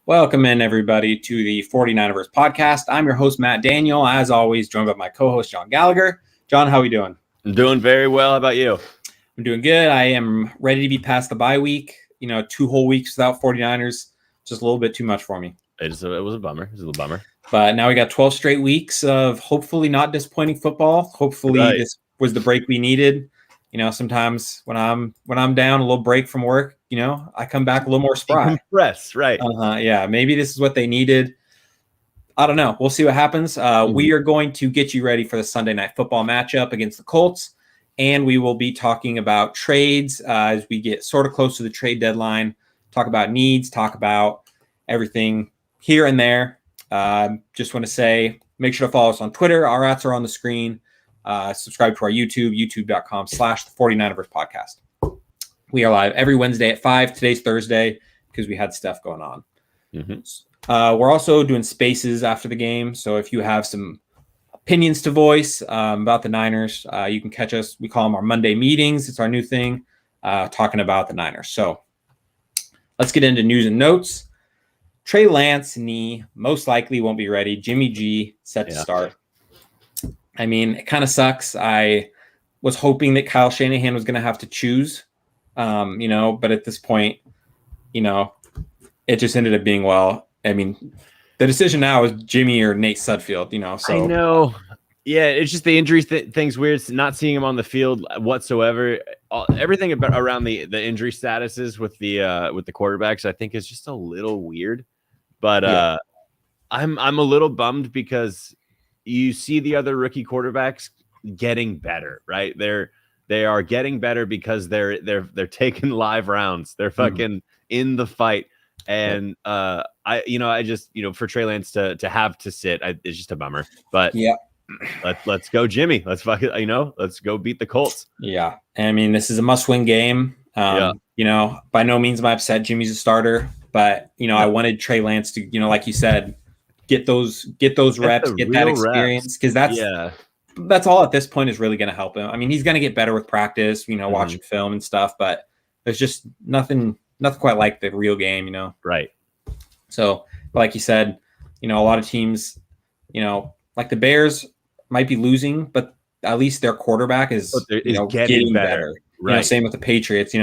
Welcome in, everybody, to the 49ers podcast. I'm your host, Matt Daniel, as always, joined by my co-host, John Gallagher. John, how are we doing? I'm doing very well. How about you? I'm doing good. I am ready to be past the bye week. 2 whole weeks without 49ers, just a little bit too much for me. It was a bummer. It was a little bummer. But now we got 12 straight weeks of hopefully not disappointing football. Hopefully This was the break we needed. Sometimes when I'm down, a little break from work, I come back a little more spry. Compress, right? Yeah, maybe this is what they needed. I don't know. We'll see what happens. We are going to get you ready for the Sunday Night Football matchup against the Colts, and we will be talking about trades as we get sort of close to the trade deadline. Talk about needs, talk about everything here and there. Just want to say, make sure to follow us on Twitter. Our ads are on the screen. Subscribe to our YouTube, youtube.com/the49ers podcast. We are live every Wednesday at 5. Today's Thursday because we had stuff going on. We're also doing spaces after the game. So if you have some opinions to voice about the Niners, you can catch us. We call them our Monday meetings. It's our new thing, talking about the Niners. So let's get into news and notes. Trey Lance knee most likely won't be ready. Jimmy G set to start. I mean, it kind of sucks. I was hoping that Kyle Shanahan was going to have to choose, but at this point, it just ended up being, the decision now is Jimmy or Nate Sudfeld, so. I know. Yeah, it's just the injury thing's weird. Not seeing him on the field whatsoever. Everything around the injury statuses with the quarterbacks, I think, is just a little weird. But I'm a little bummed because you see the other rookie quarterbacks getting better, right? They are getting better because they're taking live rounds. They're fucking in the fight. And I just for Trey Lance to have to sit, it's just a bummer. But let's go, Jimmy. Let's let's go beat the Colts. Yeah, I mean, this is a must-win game. By no means am I upset Jimmy's a starter, but I wanted Trey Lance to, like you said, get those reps, get that experience, because that's all at this point is really going to help him. I mean, he's going to get better with practice, watching film and stuff, but there's just nothing quite like the real game, Right. So, like you said, a lot of teams, like the Bears might be losing, but at least their quarterback is getting better. Right. Same with the Patriots,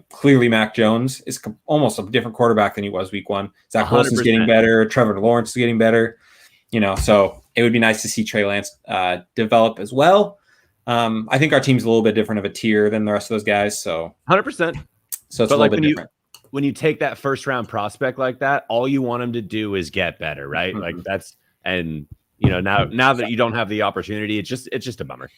clearly Mac Jones is almost a different quarterback than he was week one. Zach Wilson's 100%. getting better. Trevor Lawrence is getting better, so it would be nice to see Trey Lance develop as well. I think our team's a little bit different of a tier than the rest of those guys. So 100%. So it's a little bit different. When you take that first round prospect like that, all you want him to do is get better, right? Like that's, and now that you don't have the opportunity, it's just a bummer.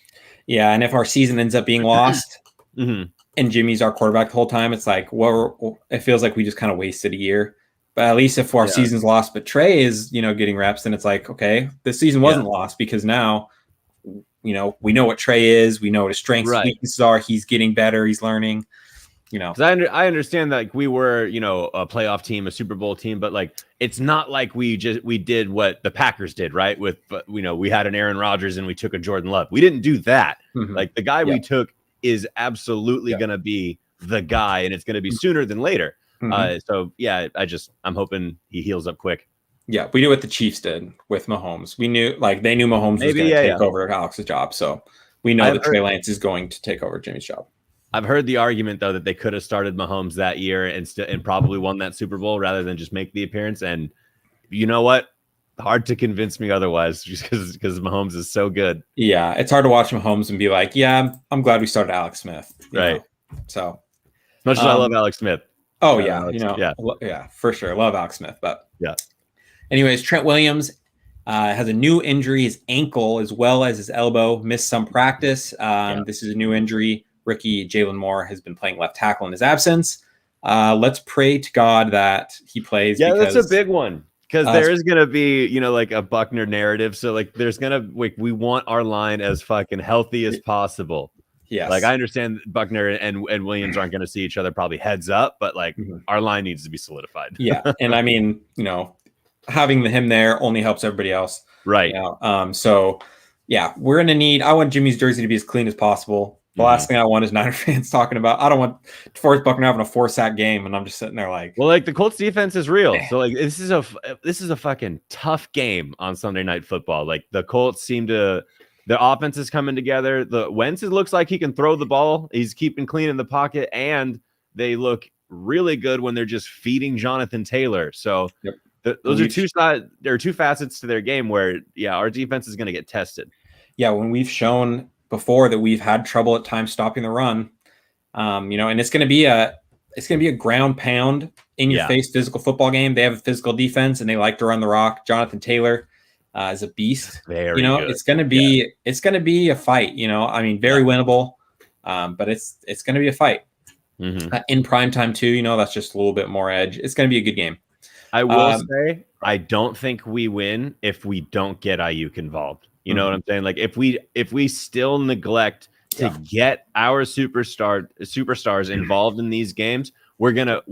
Yeah, and if our season ends up being lost and Jimmy's our quarterback the whole time, it's like, it feels like we just kind of wasted a year. But at least if our season's lost, but Trey is, getting reps, then it's like, okay, this season wasn't lost because now, we know what Trey is. We know what his strengths and weaknesses are. He's getting better. He's learning. Because I understand that we were, a playoff team, a Super Bowl team, but like it's not like we did what the Packers did, right? With we had an Aaron Rodgers and we took a Jordan Love. We didn't do that. Like the guy we took is absolutely going to be the guy, and it's going to be sooner than later. So yeah, I'm hoping he heals up quick. Yeah, we knew what the Chiefs did with Mahomes. We knew they knew Mahomes was going to take over Alex's job. So we know that Trey Lance is going to take over Jimmy's job. I've heard the argument, though, that they could have started Mahomes that year and probably won that Super Bowl rather than just make the appearance. And you know what? Hard to convince me otherwise, just because Mahomes is so good. Yeah, it's hard to watch Mahomes and be like, yeah, I'm glad we started Alex Smith. Right. So as much as I love Alex Smith. Oh, yeah, for sure. Love Alex Smith. But anyways, Trent Williams has a new injury, his ankle as well as his elbow, missed some practice. This is a new injury. Rookie Jalen Moore has been playing left tackle in his absence. Let's pray to God that he plays. Yeah, that's a big one because there is going to be, like a Buckner narrative. So there's going to we want our line as fucking healthy as possible. Yes. Like I understand Buckner and Williams aren't going to see each other probably heads up, but our line needs to be solidified. Yeah. And I mean, having him there only helps everybody else. Right. So yeah, we're going to need, I want Jimmy's jersey to be as clean as possible. The last thing I want is Niner fans talking about. I don't want DeForest Buckner having a 4-sack game, and I'm just sitting there like, well, like the Colts defense is real. So like this is a fucking tough game on Sunday Night Football. Like the Colts seem to, the offense is coming together. The Wentz looks like he can throw the ball. He's keeping clean in the pocket, and they look really good when they're just feeding Jonathan Taylor. So those are two sides. There are two facets to their game where our defense is going to get tested. Yeah, when we've shown before that we've had trouble at times stopping the run, and it's going to be a ground pound in your face physical football game. They have a physical defense and they like to run the rock. Jonathan Taylor is a beast. Very good. It's going to be a fight. Very winnable, but it's going to be a fight in prime time too. That's just a little bit more edge. It's going to be a good game. I will say I don't think we win if we don't get Ayuk involved. You know what I'm saying? Like if we still neglect to get our superstars involved in these games, we're gonna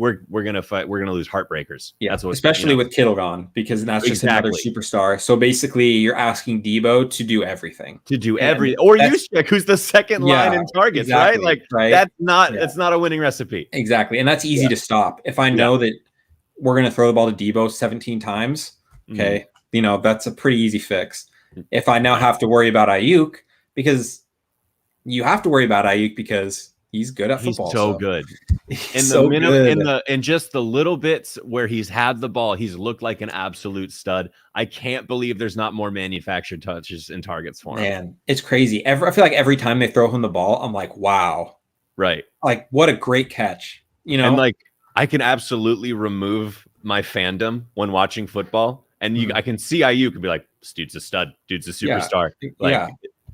fight. We're gonna lose heartbreakers. Yeah, that's especially with Kittle gone, because that's just another superstar. So basically, you're asking Debo to do everything. Or Juszczyk, who's the second line in targets, right? Like that's not a winning recipe. Exactly, and that's easy to stop. If I know that we're gonna throw the ball to Debo 17 times, okay, that's a pretty easy fix. If I now have to worry about Ayuk, because you have to worry about Ayuk because he's good at football. He's so good. In just the little bits where he's had the ball, he's looked like an absolute stud. I can't believe there's not more manufactured touches and targets for him. Man, it's crazy. I feel like every time they throw him the ball, I'm like, wow. Right. Like, what a great catch. And like, I can absolutely remove my fandom when watching football. And I can see Ayuk and be like, this dude's a stud. Dude's a superstar.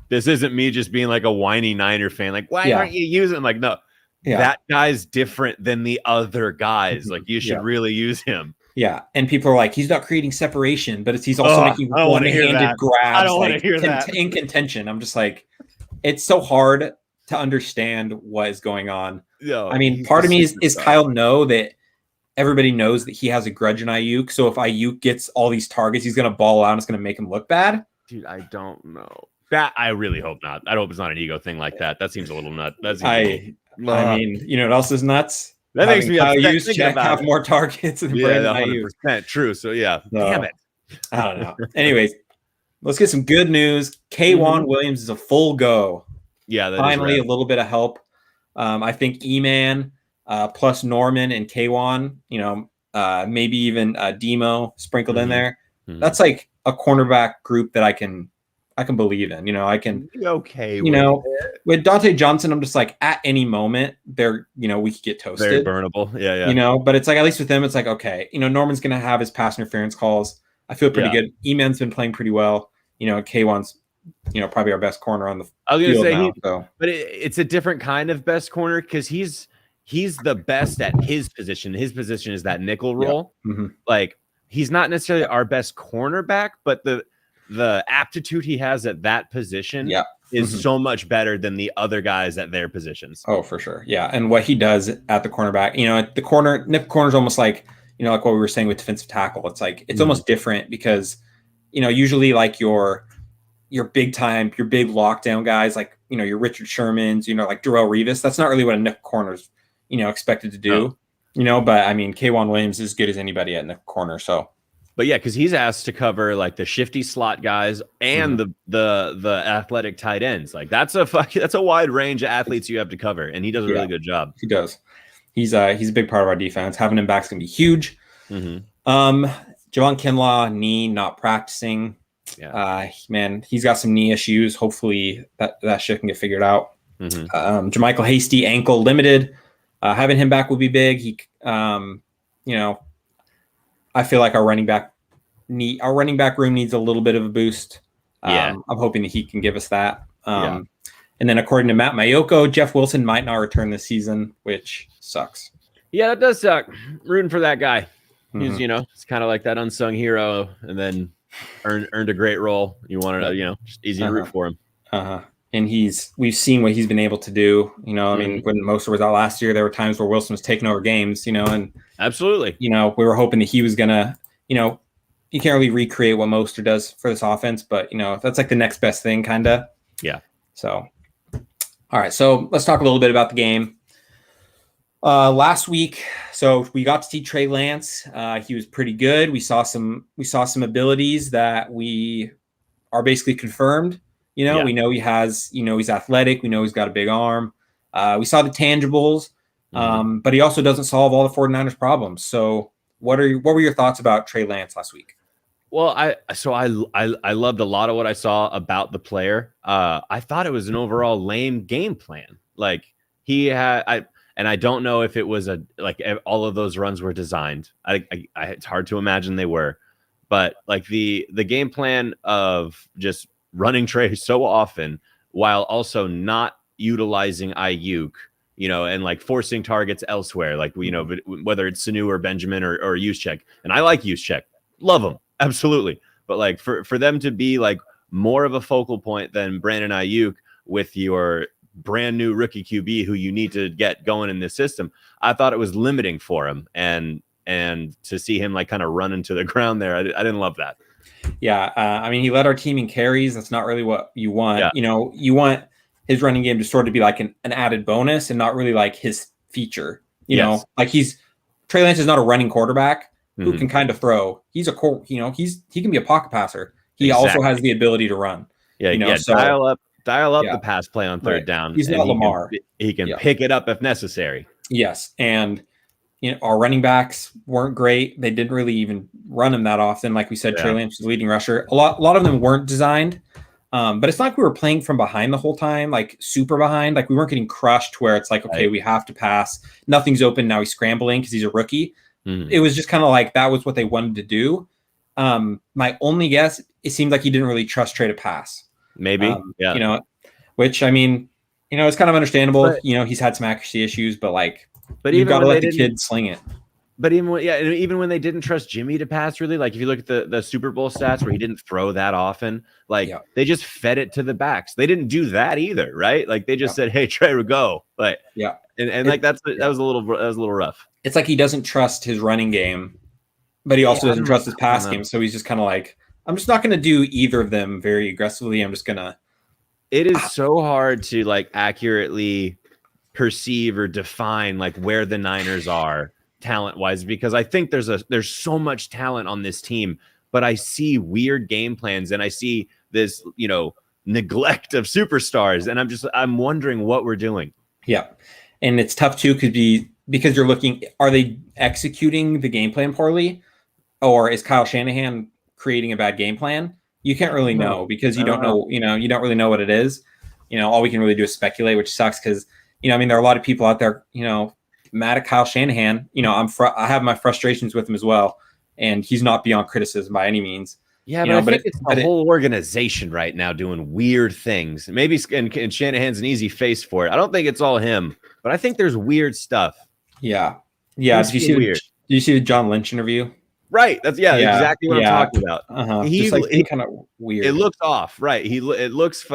This isn't me just being like a whiny Niner fan. Like, why aren't you using him? Like, no, that guy's different than the other guys. Like, you should really use him. Yeah. And people are like, he's not creating separation, but he's also making one-handed grabs. I don't want to hear that. In contention. I'm just like, it's so hard to understand what is going on. Part of me is Kyle know that everybody knows that he has a grudge in Ayuk. So if Ayuk gets all these targets, he's going to ball out and it's going to make him look bad. Dude, I don't know. That I really hope not. I hope it's not an ego thing like that. That seems a little nuts. You know what else is nuts? That makes me have more targets than Brandon Ayuk. 100% true. So damn it. I don't know. Anyways, let's get some good news. K'Wan Williams is a full go. Yeah, finally a little bit of help. I think E-Man plus Norman and K'Wan, maybe even Demo sprinkled in there. That's like a cornerback group that I can believe in. I can be okay. With Dante Johnson, I'm just like at any moment we could get toasted. Very burnable. Yeah. But it's like at least with them, it's like okay. Norman's gonna have his pass interference calls. I feel pretty good. E-Man's been playing pretty well. K'Wan's probably our best corner on the field now. But it's a different kind of best corner because he's the best at his position. His position is that nickel role. Like he's not necessarily our best cornerback, but the aptitude he has at that position is so much better than the other guys at their positions. Oh, for sure. Yeah. And what he does at the cornerback, at the corner, nickel corner is almost like, like what we were saying with defensive tackle. It's like, it's almost different because, usually like your big time, your big lockdown guys, like, your Richard Shermans, like Darrelle Revis, that's not really what a nickel corner is, expected to do, but K'Wan Williams is as good as anybody at nickel corner. So, but yeah, because he's asked to cover like the shifty slot guys and the athletic tight ends. Like that's a wide range of athletes you have to cover, and he does a really good job. He does. He's a big part of our defense. Having him back is gonna be huge. Javon Kinlaw, knee not practicing. Man, he's got some knee issues. Hopefully that shit can get figured out. Jermichael Hasty, ankle limited. Having him back would be big. He, I feel like our running back room needs a little bit of a boost. I'm hoping that he can give us that. And then according to Matt Mayoko, Jeff Wilson might not return this season, which sucks. Yeah, that does suck. Rooting for that guy. He's, it's kind of like that unsung hero, and then earned a great role. You want to, just easy to root for him. And we've seen what he's been able to do. When Moser was out last year, there were times where Wilson was taking over games, and absolutely, we were hoping that he was gonna, you can't really recreate what Moster does for this offense, but that's like the next best thing, kind of. Yeah. So All right, so let's talk a little bit about the game. Last week, so we got to see Trey Lance. He was pretty good. We saw some abilities that we are basically confirmed. We know he has, he's athletic. We know he's got a big arm. We saw the tangibles, but he also doesn't solve all the 49ers problems. So what were your thoughts about Trey Lance last week? Well, I loved a lot of what I saw about the player. I thought it was an overall lame game plan. Like he had, and I don't know if it was all of those runs were designed. It's hard to imagine they were, but like the game plan of just running Trey so often while also not utilizing Ayuk, and like forcing targets elsewhere, like whether it's Sanu or Benjamin or Juszczyk. And I like Juszczyk, love him. Absolutely. But like for them to be like more of a focal point than Brandon Ayuk with your brand new rookie QB who you need to get going in this system, I thought it was limiting for him. And to see him like kind of run into the ground there, I didn't love that. Yeah. I mean, he led our team in carries. That's not really what you want. Yeah. You want his running game to sort of be like an added bonus and not really like his feature. Like Trey Lance is not a running quarterback who can kind of throw. He's he can be a pocket passer. He also has the ability to run. Yeah, so dial up the pass play on third down. He's not Lamar. He can pick it up if necessary. Yes, and our running backs weren't great. They didn't really even run him that often. Like we said, Trey Lance was the leading rusher. A lot of them weren't designed. But it's not like we were playing from behind the whole time, like super behind. Like we weren't getting crushed where it's like, okay, we have to pass. Nothing's open. Now he's scrambling because he's a rookie. It was just kind of like that was what they wanted to do. My only guess, it seemed like he didn't really trust Trey to pass. Maybe, which I mean, it's kind of understandable. But, he's had some accuracy issues, but you've got to let the kid sling it. But even when they didn't trust Jimmy to pass, really, like if you look at the Super Bowl stats where he didn't throw that often, they just fed it to the backs. They didn't do that either, right? Like they just said, "Hey, Trey, go!" Like that was a little rough. It's like he doesn't trust his running game, but he also doesn't trust his pass game. So he's just kind of like, I'm just not going to do either of them very aggressively. I'm just gonna. It is so hard to like accurately perceive or define like where the Niners are talent-wise, because I think there's so much talent on this team, but I see weird game plans and I see this, neglect of superstars, and I'm wondering what we're doing. Yeah, and it's tough too because you're looking, are they executing the game plan poorly, or is Kyle Shanahan creating a bad game plan? You can't really know because you don't know, you don't really know what it is. All we can really do is speculate, which sucks because, there are a lot of people out there, mad at Kyle Shanahan. I have my frustrations with him as well, and he's not beyond criticism by any means. Yeah, but I think it's the whole organization right now doing weird things. Maybe and Shanahan's an easy face for it. I don't think it's all him, but I think there's weird stuff. Yeah. Did you see the John Lynch interview? Right. That's exactly what I'm talking about. He's kind of weird. It looks off, right? He looks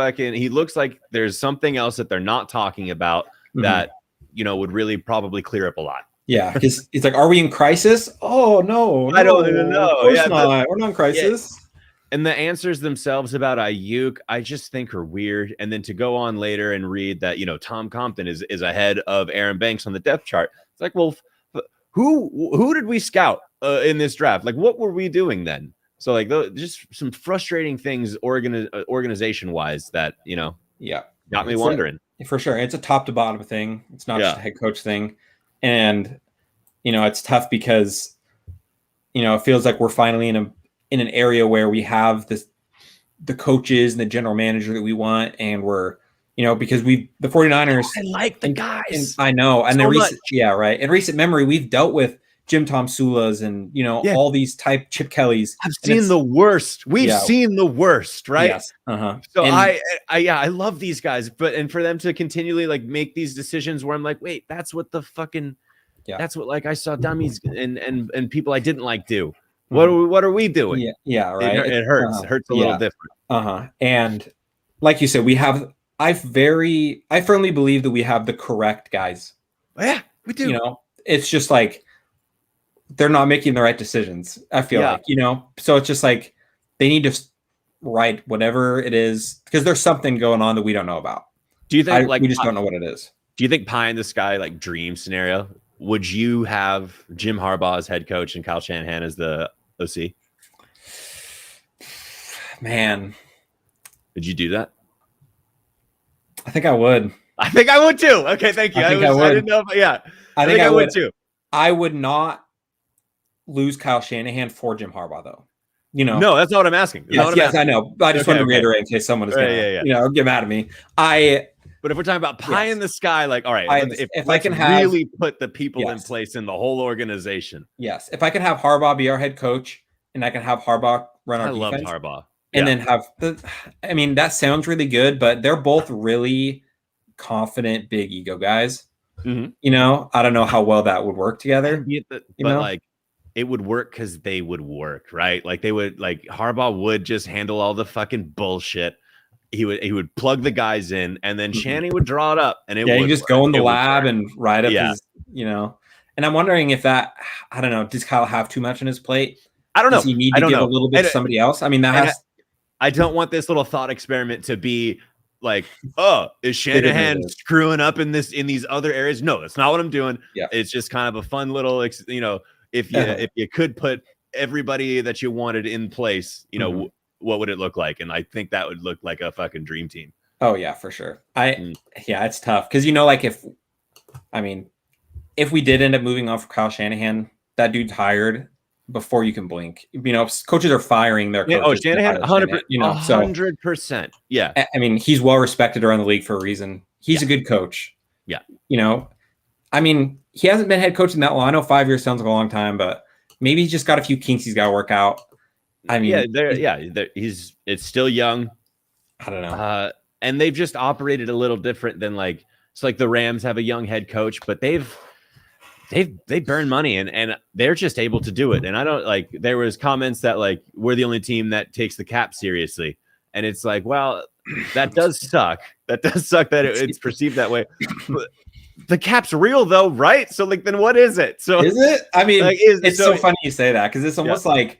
like there's something else that they're not talking about that would really probably clear up a lot. Yeah, because it's like, are we in crisis? Oh no, I don't even know. Of course not. We're not in crisis. Yeah. And the answers themselves about Ayuk, I just think are weird. And then to go on later and read that, Tom Compton is ahead of Aaron Banks on the depth chart. It's like, well, who did we scout in this draft? Like, what were we doing then? So like, just some frustrating things organization wise that, got me wondering. For sure. It's a top to bottom thing. It's not just a head coach thing. And, it's tough because, it feels like we're finally in an area where we have the coaches and the general manager that we want. And we're, because the 49ers. I like the guys. I know. And in recent memory, we've dealt with Jim Tom Sulas and, all these type Chip Kellys. I've seen the worst. We've seen the worst, right? Yes. So I love these guys, and for them to continually like make these decisions where I'm like, wait, that's what that's what like I saw dummies and people I didn't like do. What are we doing? Yeah, right. It hurts. It hurts a little different. And like you said, I firmly believe that we have the correct guys. Yeah, we do. It's just like they're not making the right decisions. I feel like, so it's just like they need to write whatever it is because there's something going on that we don't know about. Do you think we just don't know what it is. Do you think pie in the sky, like dream scenario, would you have Jim Harbaugh as head coach and Kyle Shanahan as the OC? Man, would you do that? I think I would. I think I would too. Okay, thank you. I didn't know, but yeah, I think I would too. I would not lose Kyle Shanahan for Jim Harbaugh, though. No, that's not what I'm asking. Yes, I know. I just wanted to reiterate in case someone is going to get mad at me. But if we're talking about pie in the sky, like, all right, if I can really put the people in place in the whole organization. Yes. If I can have Harbaugh be our head coach and I can have Harbaugh run our defense. I love Harbaugh. And then that sounds really good, but they're both really confident, big ego guys. Mm-hmm. I don't know how well that would work together. Like, it would work because they would work, right? Like Harbaugh would just handle all the fucking bullshit. He would plug the guys in, and then Shanny would draw it up, and you just go in the lab and write up his, And I'm wondering if that, I don't know, does Kyle have too much on his plate? I don't know. Does he need to give a little bit to somebody else? I mean, I don't want this little thought experiment to be like, oh, is Shanahan screwing up in these other areas? No, that's not what I'm doing. Yeah. It's just kind of a fun little, if you could put everybody that you wanted in place, what would it look like? And I think that would look like a fucking dream team. Oh yeah, for sure. It's tough because if we did end up moving on for Kyle Shanahan, that dude's hired before you can blink. Coaches are firing their coaches. Oh, Shanahan, 100%. Yeah. I mean, he's well respected around the league for a reason. He's a good coach. Yeah. He hasn't been head coaching that long. I know 5 years sounds like a long time, but maybe he's just got a few kinks he's got to work out. It's still young. I don't know. And they've just operated a little different than it's like the Rams have a young head coach, but they burn money and they're just able to do it. And I don't there was comments that we're the only team that takes the cap seriously. And it's like, well, that does suck. That does suck that it's perceived that way. But the cap's real though, right? So then what is it? So is it? I mean, it's so funny you say that because it's almost like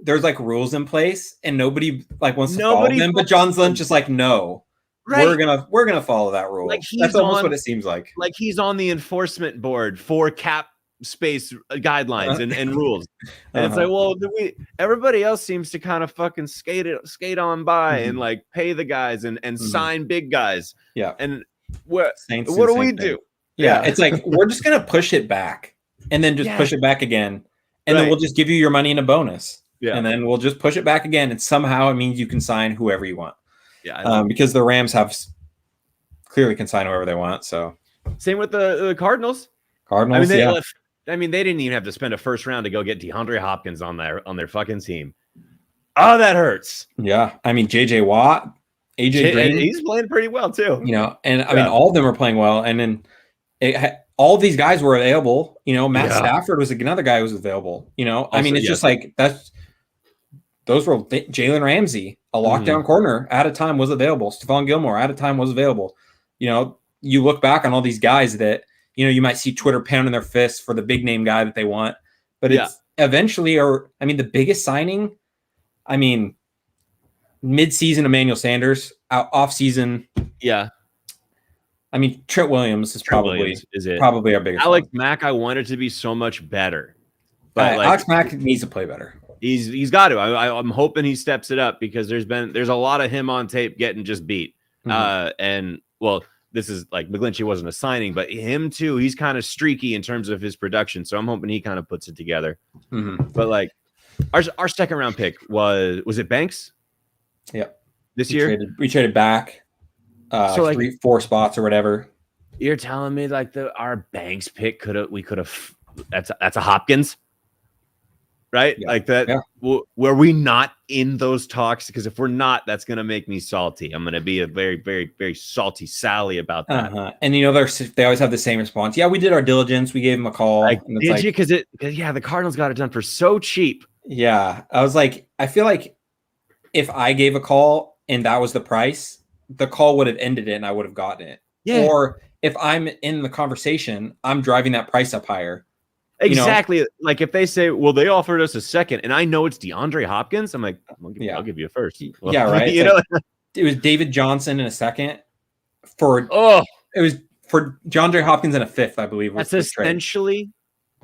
there's rules in place and nobody wants to follow them. But John Lynch is no. Right. We're gonna follow that rule. That's almost what it seems like. Like he's on the enforcement board for cap space guidelines and rules. And it's like, well, everybody else seems to kind of fucking skate on by and pay the guys and sign big guys. Yeah. And what do we do? Yeah. It's we're just gonna push it back and then just push it back again. And then we'll just give you your money in a bonus. Yeah. And then we'll just push it back again. And somehow it means you can sign whoever you want. Yeah, because the Rams clearly can sign whoever they want. So same with the Cardinals. I mean, they didn't even have to spend a first round to go get DeAndre Hopkins on their fucking team. Oh, that hurts. Yeah, I mean JJ Watt, AJ Green, he's playing pretty well too. And I mean all of them are playing well. And then all these guys were available. Matt Stafford was another guy who was available. I mean, it's just those were Jalen Ramsey, a lockdown corner at a time was available. Stephon Gilmore at a time was available. You look back on all these guys that, you might see Twitter pounding their fists for the big name guy that they want, but it's eventually, the biggest signing, mid-season Emmanuel Sanders, off season. Yeah. Trent Williams is probably our biggest. Alex Mack, I want it to be so much better, but Alex Mack needs to play better. He's got to. I'm hoping he steps it up because there's a lot of him on tape getting just beat. And this is McGlinchey wasn't a signing, but him too. He's kind of streaky in terms of his production, so I'm hoping he kind of puts it together. But our second round pick was it Banks? Yep. This year we traded back, 3-4 spots or whatever. You're telling me our Banks pick we could have. That's a Hopkins. Right? Yeah. Were we not in those talks? Because if we're not, that's going to make me salty. I'm going to be a very, very, very salty Sally about that. And they always have the same response. Yeah, we did our diligence. We gave him a call. Did you? Because the Cardinals got it done for so cheap. Yeah. I was I feel like if I gave a call and that was the price, the call would have ended it and I would have gotten it. Yeah. Or if I'm in the conversation, I'm driving that price up higher. Exactly. If they say, well, they offered us a second and I know it's DeAndre Hopkins, I'm I'll give you a first. Well, right. It was David Johnson in a second. it was for DeAndre Hopkins and a fifth, I believe. That's essentially,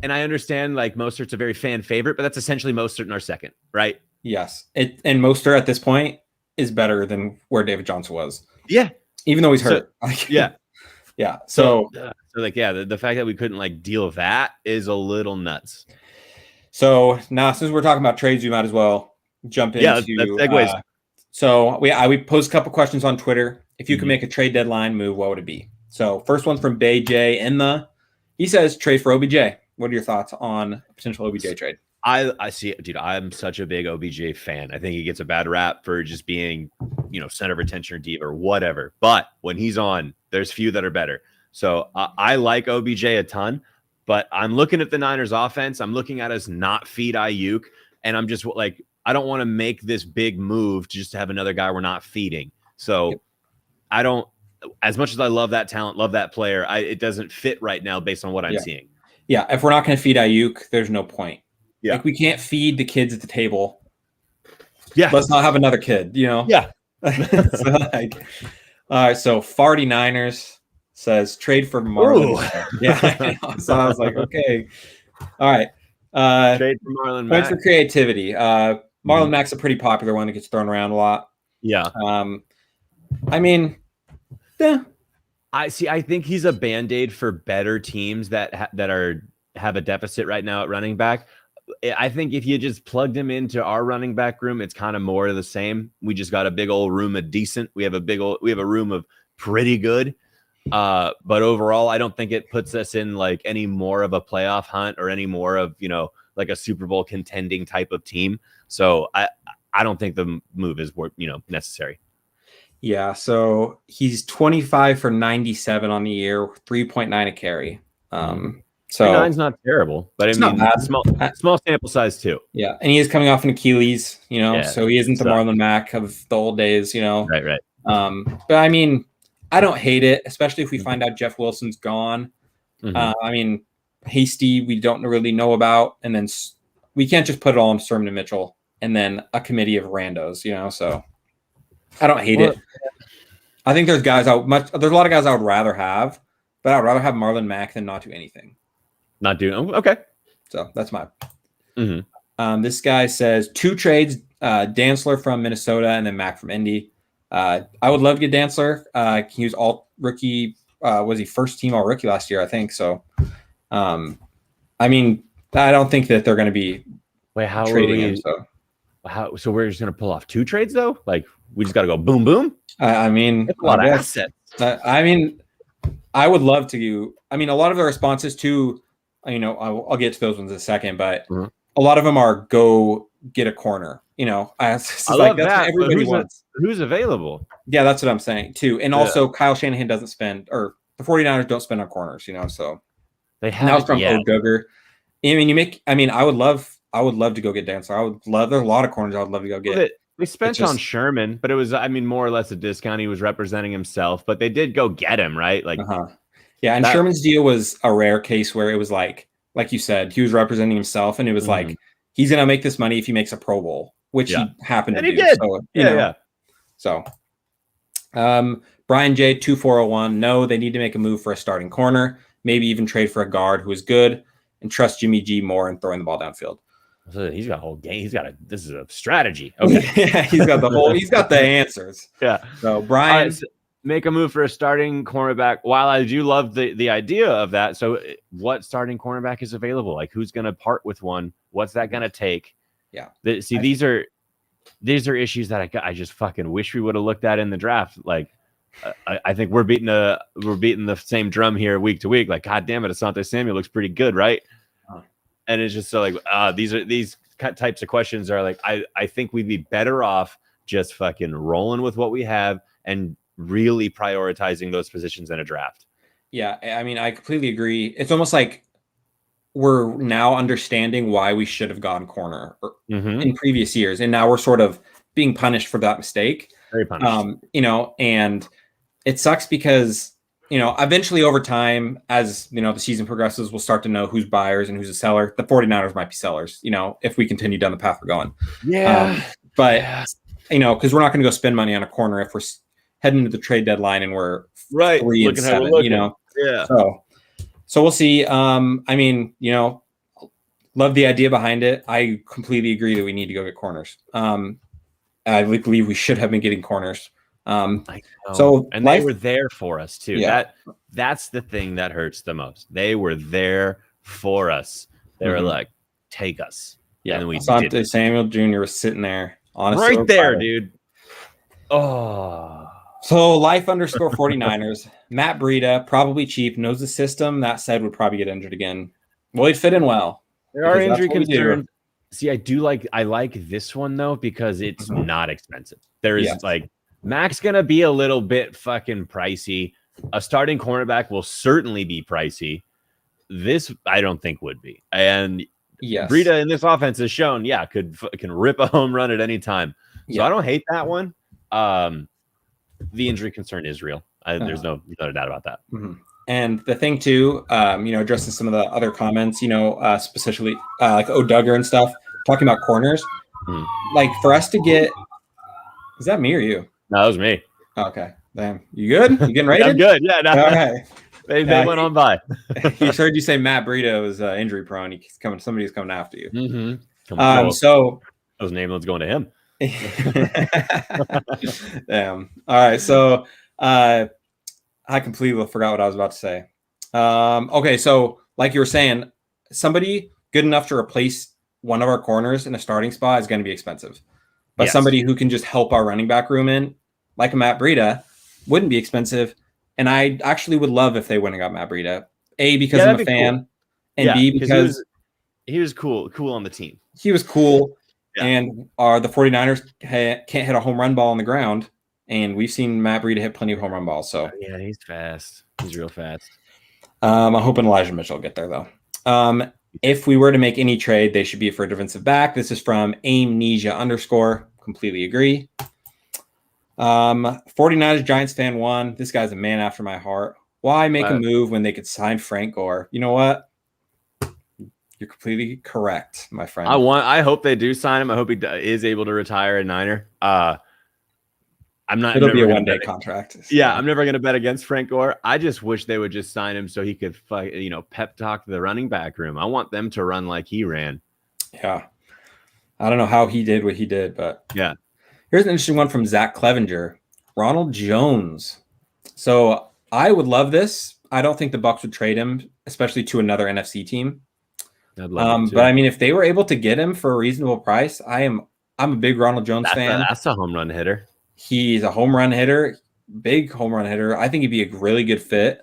and I understand like Mostert's a very fan favorite, but that's essentially Mostert in our second, right? Yes. And Mostert at this point is better than where David Johnson was. Yeah. Even though he's hurt. Yeah. Yeah. So like, yeah, the fact that we couldn't like deal with that is a little nuts. So now, since we're talking about trades, we might as well jump into. That's segues. So we posed a couple questions on Twitter. If you could make a trade deadline move, what would it be? So first one's from Bay J he says trade for OBJ. What are your thoughts on a potential OBJ trade? I see it, dude. I'm such a big OBJ fan. I think he gets a bad rap for just being, center of attention or diva or whatever. But when he's on, there's few that are better. So I like OBJ a ton, but I'm looking at the Niners offense. I'm looking at us not feed Ayuk. And I'm just like, I don't want to make this big move just to have another guy we're not feeding. So I don't, as much as I love that talent, love that player, it doesn't fit right now based on what I'm seeing. Yeah. If we're not going to feed Ayuk, there's no point. Yeah. Like we can't feed the kids at the table. Yeah. Let's not have another kid, Yeah. So all right. So Farty Niners says trade for Marlon. Yeah. I know. So I was like, okay. All right. Trade for Marlon Mack. Points for creativity. Marlon Mack's a pretty popular one that gets thrown around a lot. Yeah. I mean, yeah. I think he's a Band-Aid for better teams that have a deficit right now at running back. I think if you just plugged him into our running back room, it's kind of more of the same. We just got a big old room of decent. We have a room of pretty good. But overall, I don't think it puts us in like any more of a playoff hunt or any more of, like a Super Bowl contending type of team. So I don't think the move is necessary. Yeah. So he's 25 for 97 on the year, 3.9 a carry. So 9's not terrible, but I mean, small sample size too. Yeah, and he is coming off an Achilles, so he isn't the Marlon Mack of the old days, Right. But I mean, I don't hate it, especially if we find out Jeff Wilson's gone. I mean, Hasty, we don't really know about, and then we can't just put it all on Sermon and Mitchell, and then a committee of randos, So I don't hate it. I think there's a lot of guys I would rather have, but I'd rather have Marlon Mack than not do anything. Not doing okay. So that's my. This guy says 2 trades: Dantzler from Minnesota and then Mack from Indy. I would love to get Dantzler. He was all rookie. Was he first team all rookie last year? I think so. I mean, I don't think that they're going to be. Wait, how trading him? So we're just going to pull off 2 trades though? Like we just got to go boom boom. I mean, that's a lot of assets. I mean, I would love to. I mean, a lot of the responses to. I'll get to those ones in a second, but a lot of them are go get a corner. I love that's what everybody wants. Who's available? Yeah, that's what I'm saying too. And also Kyle Shanahan doesn't spend, or the 49ers don't spend on corners, so they have. Now from O'Duggar. I mean, I would love to go get Dancer. there's a lot of corners I would love to go get. They spent on Sherman, but it was, more or less a discount. He was representing himself, but they did go get him, right? Like, yeah, and Sherman's deal was a rare case where it was like you said, he was representing himself, and it was like he's gonna make this money if he makes a Pro Bowl, which he happened to do. Did. So, So, Brian J 2401. No, they need to make a move for a starting corner, maybe even trade for a guard who is good, and trust Jimmy G more in throwing the ball downfield. So he's got a whole game. This is a strategy. Okay, yeah, he's got the answers. Yeah. So Brian. Make a move for a starting cornerback. While I do love the idea of that, so what starting cornerback is available? Like, who's going to part with one? What's that going to take? Yeah. These are issues that I just fucking wish we would have looked at in the draft. Like, I think we're beating the same drum here week to week. Like, God damn it, Asante Samuel looks pretty good, right? And it's just so like these types of questions are like I think we'd be better off just fucking rolling with what we have and really prioritizing those positions in a draft. Yeah, I mean, I completely agree. It's almost like we're now understanding why we should have gone corner in previous years, and now we're sort of being punished for that mistake. Very punished. And it sucks because eventually over time, as the season progresses, we'll start to know who's buyers and who's a seller. The 49ers might be sellers, if we continue down the path we're going. Yeah. Because we're not going to go spend money on a corner if we're heading into the trade deadline and we're right 3-7, you know. Yeah. So we'll see. I mean, you know, love the idea behind it. I completely agree that we need to go get corners. I believe we should have been getting corners. So they were there for us too. Yeah. That's the thing that hurts the most. They were there for us. They were like, take us. Yeah. And we Asante Samuel Jr. was sitting there, honestly, right there, dude. Oh. So life_49ers. Matt Breida, probably cheap, knows the system. That said, would probably get injured again. Well, he'd fit in well. There are injury concerns. See, I like this one though because it's not expensive. There is like Mac's gonna be a little bit fucking pricey. A starting cornerback will certainly be pricey. This I don't think would be. And Breida in this offense has shown, can rip a home run at any time. So I don't hate that one. The injury concern is real. There's no doubt about that. And the thing too, you know, addressing some of the other comments, you know, specifically like O'Dugger and stuff, talking about corners, like for us to get, is that me or you? No, that was me. Okay, damn, you good? You getting ready? I'm good. Yeah, no. Okay. They went on by. He heard you say Matt Breida was injury prone. He's coming. Somebody's coming after you. So those nameless going to him. Damn. All right. So I completely forgot what I was about to say. Okay. So like you were saying, somebody good enough to replace one of our corners in a starting spot is going to be expensive. But somebody who can just help our running back room in, like a Matt Breida, wouldn't be expensive. And I actually would love if they went and got Matt Breida. A, because I'm a fan. Cool. And B, because he was cool on the team. He was cool. Yeah. And the 49ers can't hit a home run ball on the ground. And we've seen Matt Breida hit plenty of home run balls. So yeah, he's fast. He's real fast. I'm hoping Elijah Mitchell will get there, though. If we were to make any trade, they should be for a defensive back. This is from Amnesia_. Completely agree. 49ers Giants fan 1. This guy's a man after my heart. Why make a move when they could sign Frank Gore? You know what? You're completely correct, my friend. I hope they do sign him. I hope he is able to retire a Niner. It'll be a one-day contract. Yeah, I'm never going to bet against Frank Gore. I just wish they would just sign him so he could, pep talk the running back room. I want them to run like he ran. Yeah. I don't know how he did what he did, but yeah. Here's an interesting one from Zach Clevenger. Ronald Jones. So I would love this. I don't think the Bucs would trade him, especially to another NFC team. I'd love but I mean, if they were able to get him for a reasonable price, I'm a big Ronald Jones fan. That's a home run hitter. He's a home run hitter, big home run hitter. I think he'd be a really good fit.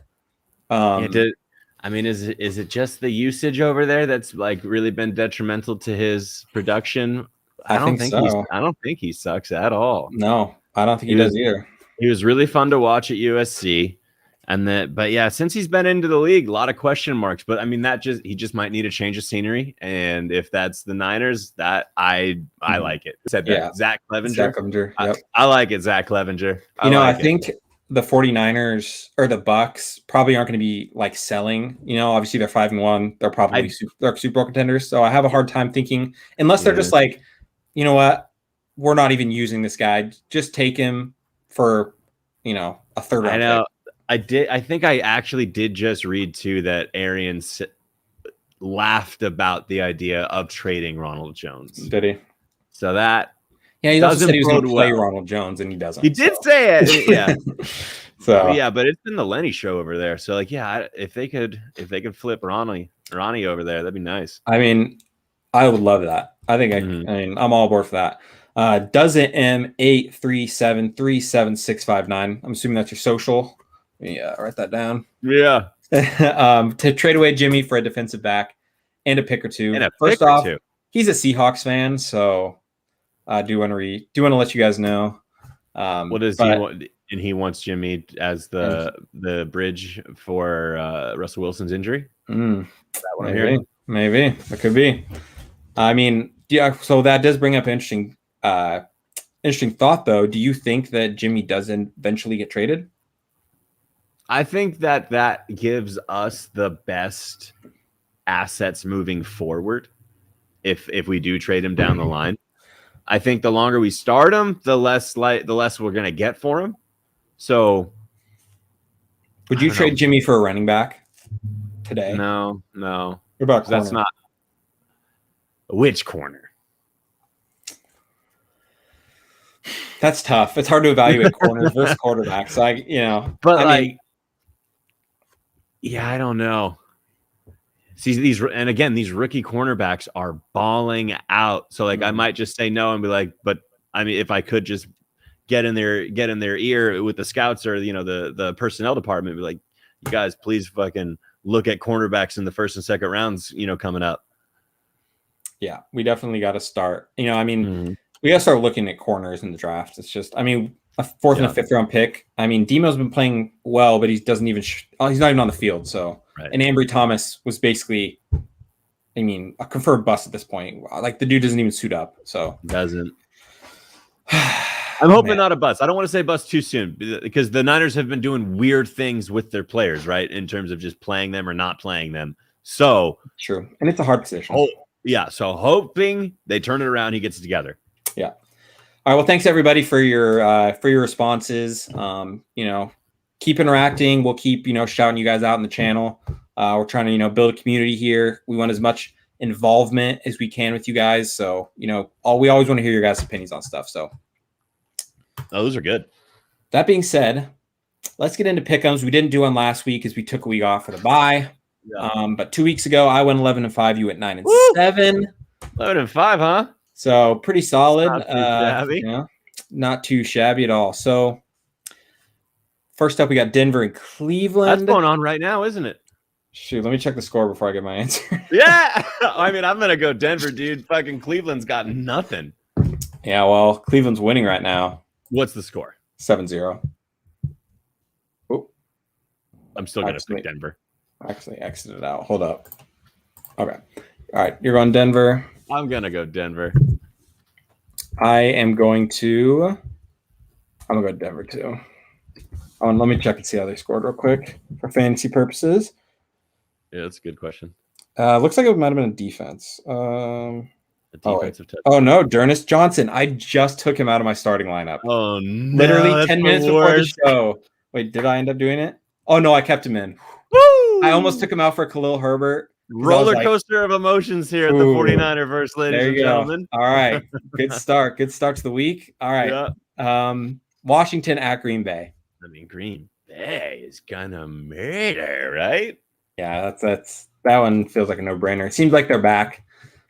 Is it just the usage over there that's like really been detrimental to his production? I don't think so. I don't think he sucks at all. No, I don't think he does either. He was really fun to watch at USC. But yeah, since he's been into the league, a lot of question marks. But I mean, he just might need a change of scenery. And if that's the Niners, that I like it. Said that Zach Clevenger. Yep. I like it, Zach Clevenger. I think the 49ers or the Bucs probably aren't going to be like selling. Obviously they're 5-1. They're probably they're Super Bowl contenders. So I have a hard time thinking unless they're just like, you know what, we're not even using this guy. Just take him for a third round. I know. I think I actually did just read too that Arians laughed about the idea of trading Ronald Jones. Did he? So that he also said he was going to play Ronald Jones, and he doesn't. He did say it. Yeah. So but it's been the Lenny show over there. So if they could flip Ronnie over there, that'd be nice. I mean, I would love that. I think I'm all aboard for that. Does it M8373769? I'm assuming that's your social. Yeah, write that down. Yeah. To trade away Jimmy for a defensive back and a pick or two. First off, he's a Seahawks fan, so I do want to let you guys know. What does he want? And he wants Jimmy as the bridge for Russell Wilson's injury. Maybe it could be. I mean, so that does bring up interesting thought, though. Do you think that Jimmy does eventually get traded? I think that gives us the best assets moving forward. If we do trade him down the line, I think the longer we start him, the less we're going to get for him. So would you trade Jimmy for a running back today? No. What about corner? That's not which corner. That's tough. It's hard to evaluate corners versus quarterbacks. So I don't know. See these rookie cornerbacks are balling out. So I might just say no and be like, but I mean, if I could just get in their ear with the scouts or the personnel department, be like, you guys, please fucking look at cornerbacks in the first and second rounds, coming up. Yeah, we definitely got to start. We got to start looking at corners in the draft. It's just, a fourth and a fifth round pick. Demo's been playing well, but he doesn't even. He's not even on the field. So, right. And Ambry Thomas was basically, a confirmed bust at this point. Like the dude doesn't even suit up. So doesn't. I'm hoping not a bust. I don't want to say bust too soon because the Niners have been doing weird things with their players, right? In terms of just playing them or not playing them. So true, and it's a hard position. So hoping they turn it around, he gets it together. Yeah. All right. Well, thanks everybody for your responses. Keep interacting. We'll keep shouting you guys out in the channel. We're trying to build a community here. We want as much involvement as we can with you guys. So we always want to hear your guys' opinions on stuff. So those are good. That being said, let's get into pick'ems. We didn't do one last week because we took a week off for the bye. Yeah. But 2 weeks ago, I went 11-5. You went 9-7. 11-5, huh? So pretty solid. Not too shabby. Not too shabby at all. So first up, we got Denver and Cleveland. That's going on right now, isn't it? Shoot, let me check the score before I get my answer. Yeah. I'm going to go Denver, dude. Fucking Cleveland's got nothing. Yeah, well, Cleveland's winning right now. What's the score? 7-0. Oh, I'm still going to pick Denver. Actually exited out. Hold up. Okay. All right. You're on Denver. I'm going to go Denver. I'm going to go Denver too. Let me check and see how they scored real quick for fantasy purposes. Yeah, that's a good question. Looks like it might have been a defense. Defensive touchdown. Oh no, Dernis Johnson. I just took him out of my starting lineup. Oh no. Literally 10 minutes before the show. Wait, did I end up doing it? Oh no, I kept him in. Woo! I almost took him out for Khalil Herbert. Roller coaster of emotions here at the 49er verse, ladies and gentlemen. All right. Good start. Good start to the week. All right. Yeah. Washington at Green Bay. Green Bay is gonna murder, right? Yeah, that one feels like a no-brainer. It seems like they're back.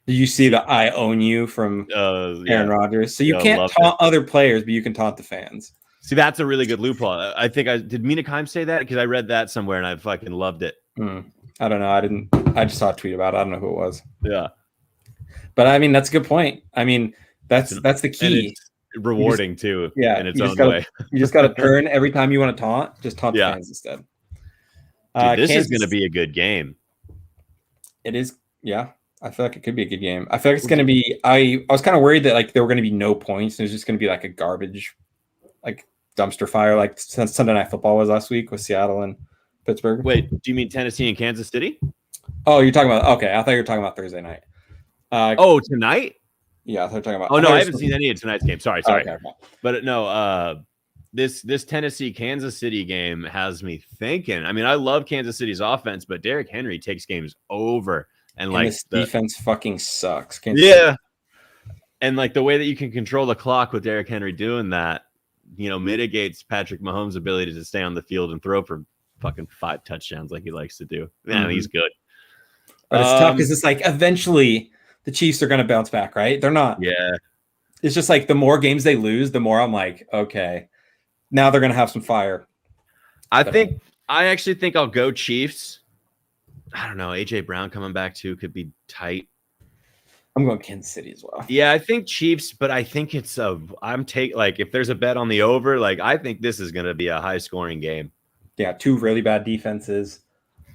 Did you see the "I own you" from Aaron Rodgers? So you can't taunt other players, but you can taunt the fans. See, that's a really good loophole. I think did Mina Kimes say that? Because I read that somewhere and I fucking loved it. I don't know. I just saw a tweet about it. I don't know who it was. Yeah. But that's a good point. That's the key. It's rewarding too. Yeah. In its own way. You just got to turn every time you want to taunt, just taunt the fans instead. Dude, this is going to be a good game. It is. Yeah. I feel like it could be a good game. I feel like it's going to be. I was kind of worried that there were going to be no points. There's just going to be a garbage, dumpster fire, like Sunday Night Football was last week with Seattle and Pittsburgh. Wait, do you mean Tennessee and Kansas City? Oh, you're talking about. Okay, I thought you were talking about Thursday night. Tonight? Yeah, I thought you were talking about. Oh no, I haven't seen any of tonight's game. Sorry. Okay. But no, this Tennessee Kansas City game has me thinking. I love Kansas City's offense, but Derrick Henry takes games over. And this defense fucking sucks. Yeah. And the way that you can control the clock with Derrick Henry doing that, mitigates Patrick Mahomes' ability to stay on the field and throw for fucking 5 touchdowns like he likes to do. Man, he's good. But it's tough because it's eventually the Chiefs are going to bounce back, right? They're not. Yeah. It's just the more games they lose, the more I'm okay, now they're going to have some fire. I actually think I'll go Chiefs. I don't know. AJ Brown coming back too could be tight. I'm going Kansas City as well. Yeah, I think Chiefs, but I think it's if there's a bet on the over, I think this is going to be a high scoring game. Yeah, 2 really bad defenses.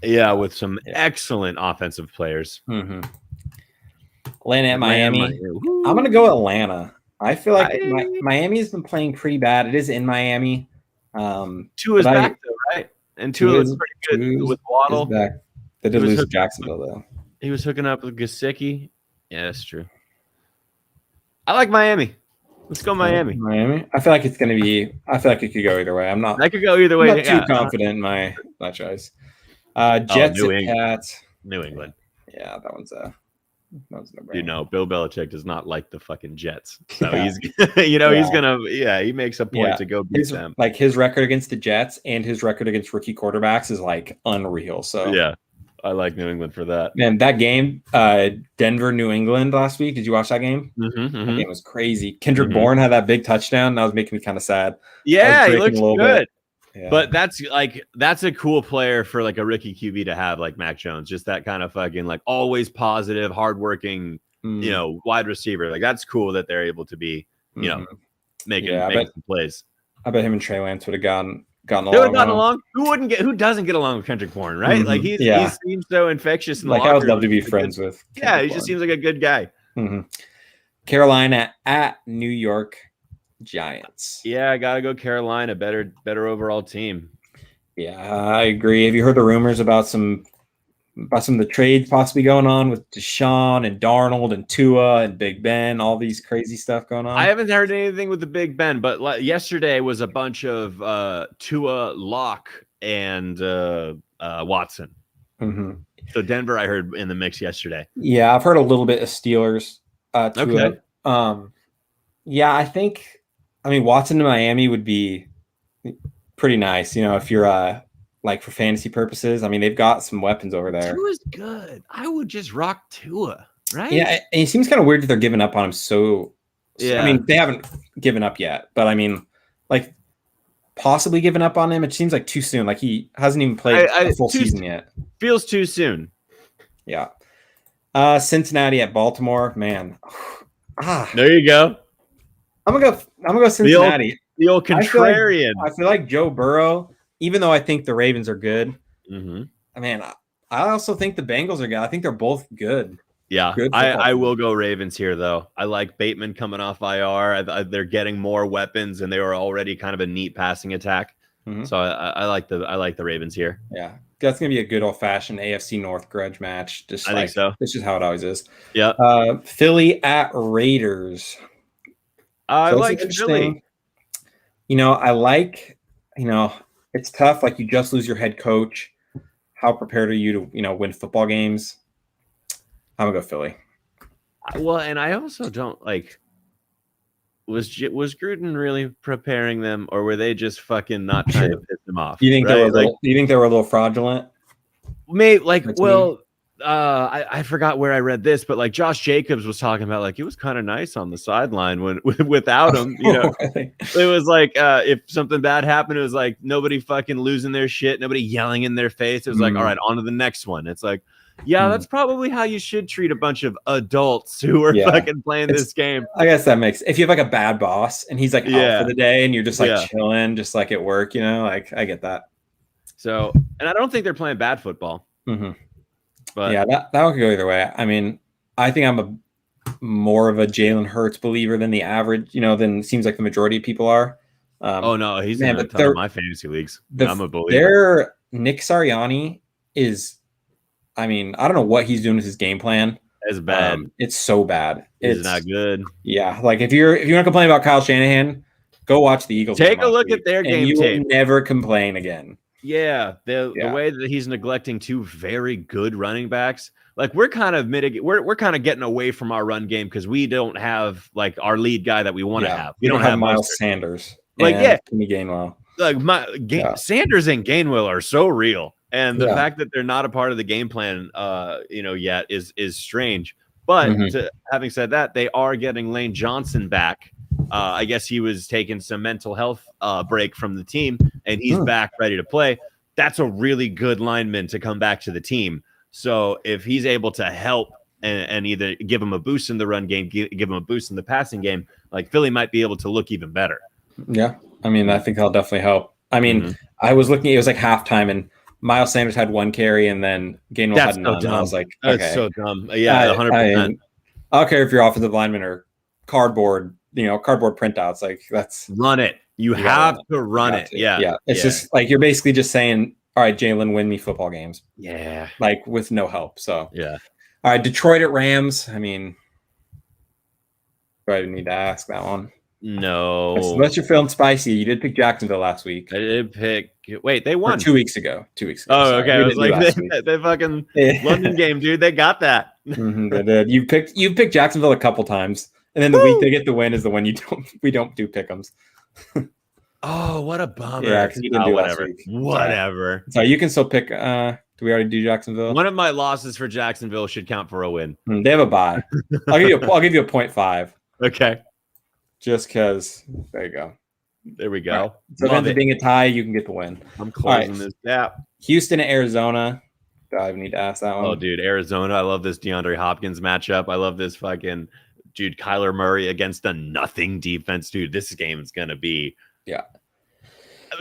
Yeah, with some excellent offensive players. Mm-hmm. Atlanta at Miami. I'm going to go Atlanta. I feel like Miami has been playing pretty bad. It is in Miami. Tua is back though, right? And Tua is pretty good with Waddle. They did lose to Jacksonville, though. He was hooking up with Gesicki. Yeah, that's true. I like Miami. Let's go Miami. Miami. I feel like it's going to be. I feel like it could go either way. I could go either way. I'm not too confident in my choice. Jets at Pats. New England. Yeah, that one's no you know, Bill Belichick does not like the fucking Jets, so he's he's gonna he makes a point to go beat them. Like his record against the Jets and his record against rookie quarterbacks is like unreal. So yeah, I like New England for that. Man, that game, Denver, New England last week. Did you watch that game? Mm-hmm, That game was crazy. Kendrick Bourne had that big touchdown. That was making me kind of sad. Yeah, he looks good. Yeah. But that's a cool player for like a rookie QB to have, like Mac Jones. Just that kind of fucking like always positive, hardworking, wide receiver. Like that's cool that they're able to be, making some plays. I bet him and Trey Lance would have gotten along. They would have gotten along. Who doesn't get along with Kendrick Bourne, right? Mm-hmm. Like he seems so infectious. Like I would love to be friends with. Yeah, he just seems like a good guy. Mm-hmm. Carolina at New York Giants. Yeah, I gotta go Carolina. Better overall team. Yeah, I agree. Have you heard the rumors about some of the trades possibly going on with Deshaun and Darnold and Tua and Big Ben? All these crazy stuff going on. I haven't heard anything with the Big Ben, but yesterday was a bunch of Tua, Locke, and Watson. Mm-hmm. So Denver, I heard in the mix yesterday. Yeah, I've heard a little bit of Steelers. Okay. Yeah, I mean, Watson to Miami would be pretty nice, if you're like for fantasy purposes. I mean, they've got some weapons over there. Tua's good. I would just rock Tua, right? Yeah, and it seems kind of weird that they're giving up on him. Yeah. I mean, they haven't given up yet, but I mean, like possibly given up on him. It seems like too soon. Like he hasn't even played a full season yet. Feels too soon. Yeah. Cincinnati at Baltimore, man. There you go. I'm gonna go Cincinnati. The old contrarian. I feel like Joe Burrow, even though I think the Ravens are good. Mm-hmm. I also think the Bengals are good. I think they're both good. Yeah, I will go Ravens here, though. I like Bateman coming off IR. They're getting more weapons, and they were already kind of a neat passing attack. Mm-hmm. So I like the Ravens here. Yeah, that's gonna be a good old fashioned AFC North grudge match. I think so. This is how it always is. Yeah. Philly at Raiders. I like Philly. I like. It's tough. Like you just lose your head coach. How prepared are you to win football games? I'm gonna go Philly. Well, and I also don't like. Was Gruden really preparing them, or were they just fucking not trying to piss them off? You think they were a little fraudulent? Maybe I forgot where I read this, but like Josh Jacobs was talking about, like he was kind of nice on the sideline when without him. It was like if something bad happened, it was like nobody fucking losing their shit, nobody yelling in their face. It was like, all right, on to the next one. It's like, that's probably how you should treat a bunch of adults who are fucking playing this game. I guess that makes, if you have like a bad boss and he's like out for the day and you're just like chilling, just like at work, like I get that. So, and I don't think they're playing bad football. Mm-hmm. But yeah, that could go either way. I mean, I think I'm more of a Jalen Hurts believer than the average, than it seems like the majority of people are. No, he's in a ton of my fantasy leagues. I'm a believer. Nick Sirianni is, I mean, I don't know what he's doing with his game plan. It's bad. It's so bad. It's not good. Yeah, like if you're going to complain about Kyle Shanahan, go watch the Eagles. Take a look at their game tape. You will never complain again. Yeah, the way that he's neglecting two very good running backs, like we're kind of we're kind of getting away from our run game because we don't have like our lead guy that we want to have. We don't have Miles Sanders. Like Jimmy Gainwell. Like Sanders and Gainwell are so real, and the fact that they're not a part of the game plan, yet is strange. But having said that, they are getting Lane Johnson back. I guess he was taking some mental health break from the team, and he's back ready to play. That's a really good lineman to come back to the team. So if he's able to help and either give him a boost in the run game, give him a boost in the passing game, like Philly might be able to look even better. Yeah, I mean, I think that'll definitely help. I mean, I was looking; it was like halftime, and Miles Sanders had one carry, and then Gainwell had none. I was like, okay. That's so dumb. Yeah, 100%. I don't care if you're offensive lineman or cardboard printouts. Like that's run it. You have to run it. Yeah. It's just like you're basically just saying, all right, Jalen, win me football games. Yeah. Like with no help. So yeah. All right, Detroit at Rams. I mean, do I need to ask that one? No. Unless you're feeling spicy, you did pick Jacksonville last week. I did pick. Wait, they Or won 2 weeks ago. 2 weeks ago. Oh, sorry. okay. I was like, last week. they fucking Yeah. London game, dude. They got that. They did. You picked Jacksonville a couple times, and then the week they get the win is the one we don't do pick'ems. Oh, what a bummer. Yeah, because you didn't do whatever. last week. Whatever. So you can still pick. Do we already do Jacksonville? One of my losses for Jacksonville should count for a win. They have a bye. I'll give you a 0.5. Okay. Just because. There you go. There we go. Right. So if it ends up being a tie, you can get the win. I'm closing this gap. Houston and Arizona. Do I even need to ask that one? Oh, dude, Arizona. I love this DeAndre Hopkins matchup. I love this fucking dude, Kyler Murray against a nothing defense. Dude, this game is gonna be. Yeah.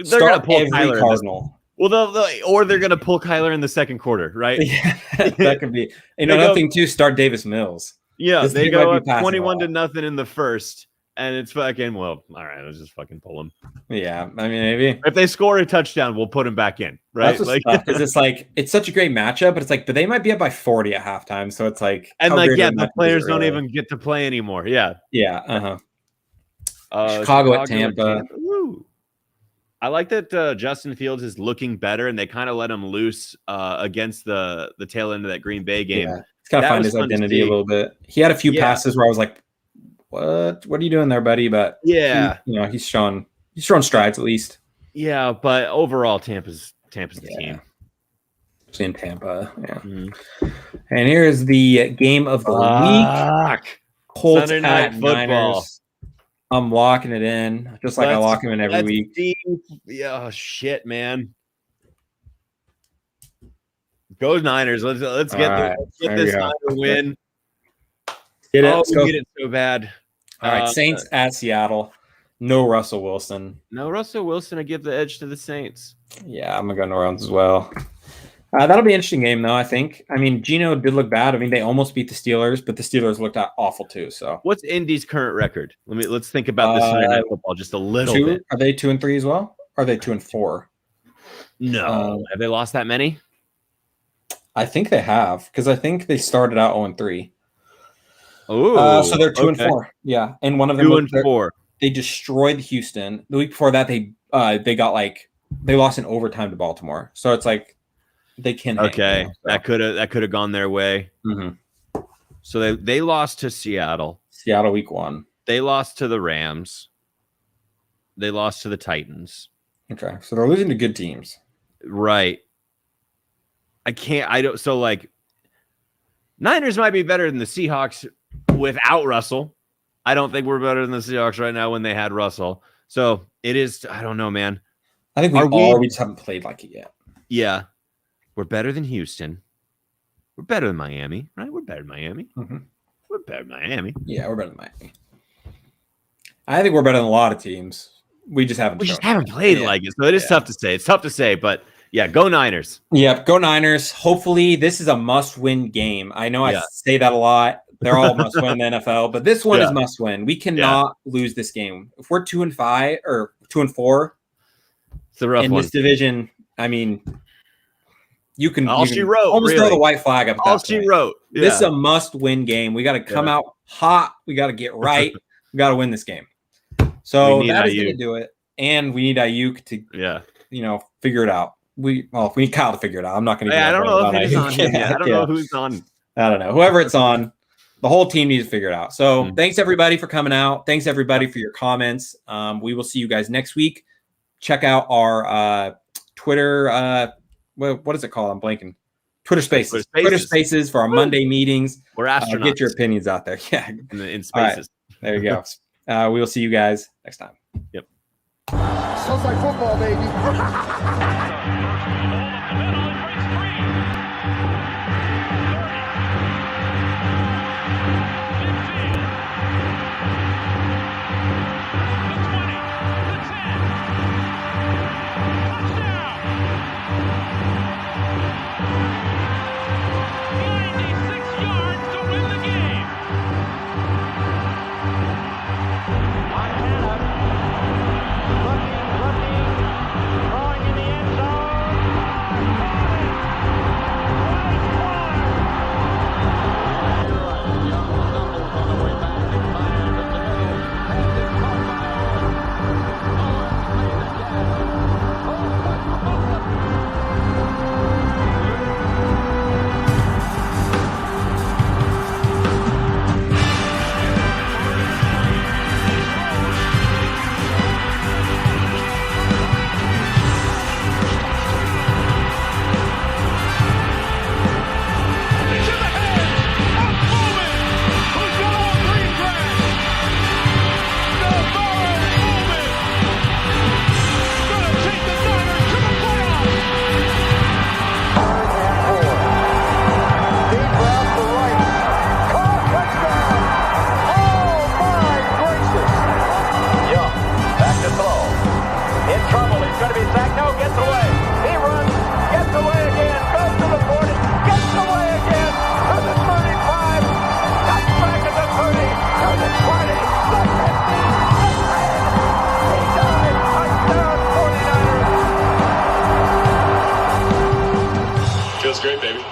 They're gonna pull every Kyler. Cardinal. Or they're gonna pull Kyler in the second quarter, right? Yeah, that could be. Another thing too. Start Davis Mills. Yeah, This they game go might up be passing 21-0 in the first, and it's fucking all right. Let's just fucking pull them. Yeah, I mean maybe if they score a touchdown, we'll put him back in, right? That's because it's such a great matchup, but it's like, but they might be up by 40 at halftime, so it's like, and like the players don't even get to play anymore. Yeah, Chicago at Tampa. Woo. I like that Justin Fields is looking better, and they kind of let him loose against the tail end of that Green Bay game. Yeah. He's got to find his identity a little bit. He had a few passes where I was like, "What are you doing there, buddy?" But he's shown strides at least. Yeah, but overall, Tampa's the team. It's in Tampa. Yeah. Mm-hmm. And here is the game of the week: Colts Sunday Night Football. Niners. I'm locking it in, just like I lock him in every week. Yeah, shit, man. Go Niners. Let's get this Niner win. Get it. We get it so bad. All right, Saints at Seattle. No Russell Wilson. No Russell Wilson. I give the edge to the Saints. Yeah, I'm gonna go no runs as well. That'll be an interesting game, though. I think. I mean, Geno did look bad. I mean, they almost beat the Steelers, but the Steelers looked awful too. So, what's Indy's current record? Let's think about this Sunday Night Football just a little bit. Are they 2-3 as well? Or are they 2-4? No, have they lost that many? I think they have, because I think they started out 0-3. Oh, so they're 2-4. Yeah, and one of them 2-4. They destroyed Houston. The week before that, they lost in overtime to Baltimore. So it's like. They can. Okay, that could have gone their way. Mm-hmm. So they lost to Seattle. Seattle week 1. They lost to the Rams. They lost to the Titans. Okay, so they're losing to good teams. Right. So like, Niners might be better than the Seahawks without Russell. I don't think we're better than the Seahawks right now when they had Russell. So it is. I don't know, man. I think we just haven't played like it yet. Yeah. We're better than Houston. We're better than Miami, right? We're better than Miami. Mm-hmm. We're better than Miami. Yeah, we're better than Miami. I think we're better than a lot of teams. We just haven't. Played like it, so it is tough to say. It's tough to say, but yeah, go Niners. Yeah, go Niners. Hopefully, this is a must-win game. I know I say that a lot. They're all must-win in the NFL, but this one is must-win. We cannot lose this game. If we're 2-5 or 2-4, it's a rough in this division, I mean. You can almost throw the white flag up. Yeah. This is a must-win game. We got to come out hot. We got to get right. We got to win this game. So that is going to do it. And we need Ayuk to, figure it out. We need Kyle to figure it out. I'm not going to. I don't know if he's on. I don't know who's on. I don't know. Whoever it's on, the whole team needs to figure it out. So thanks everybody for coming out. Thanks everybody for your comments. We will see you guys next week. Check out our Twitter. What is it called? I'm blanking. Twitter Spaces. Twitter Spaces for our Monday meetings. We're astronauts. Get your opinions out there. Yeah. In Spaces. Right. There you go. We will see you guys next time. Yep. Sounds like football, baby. Looking, throwing in the end zone. great, baby.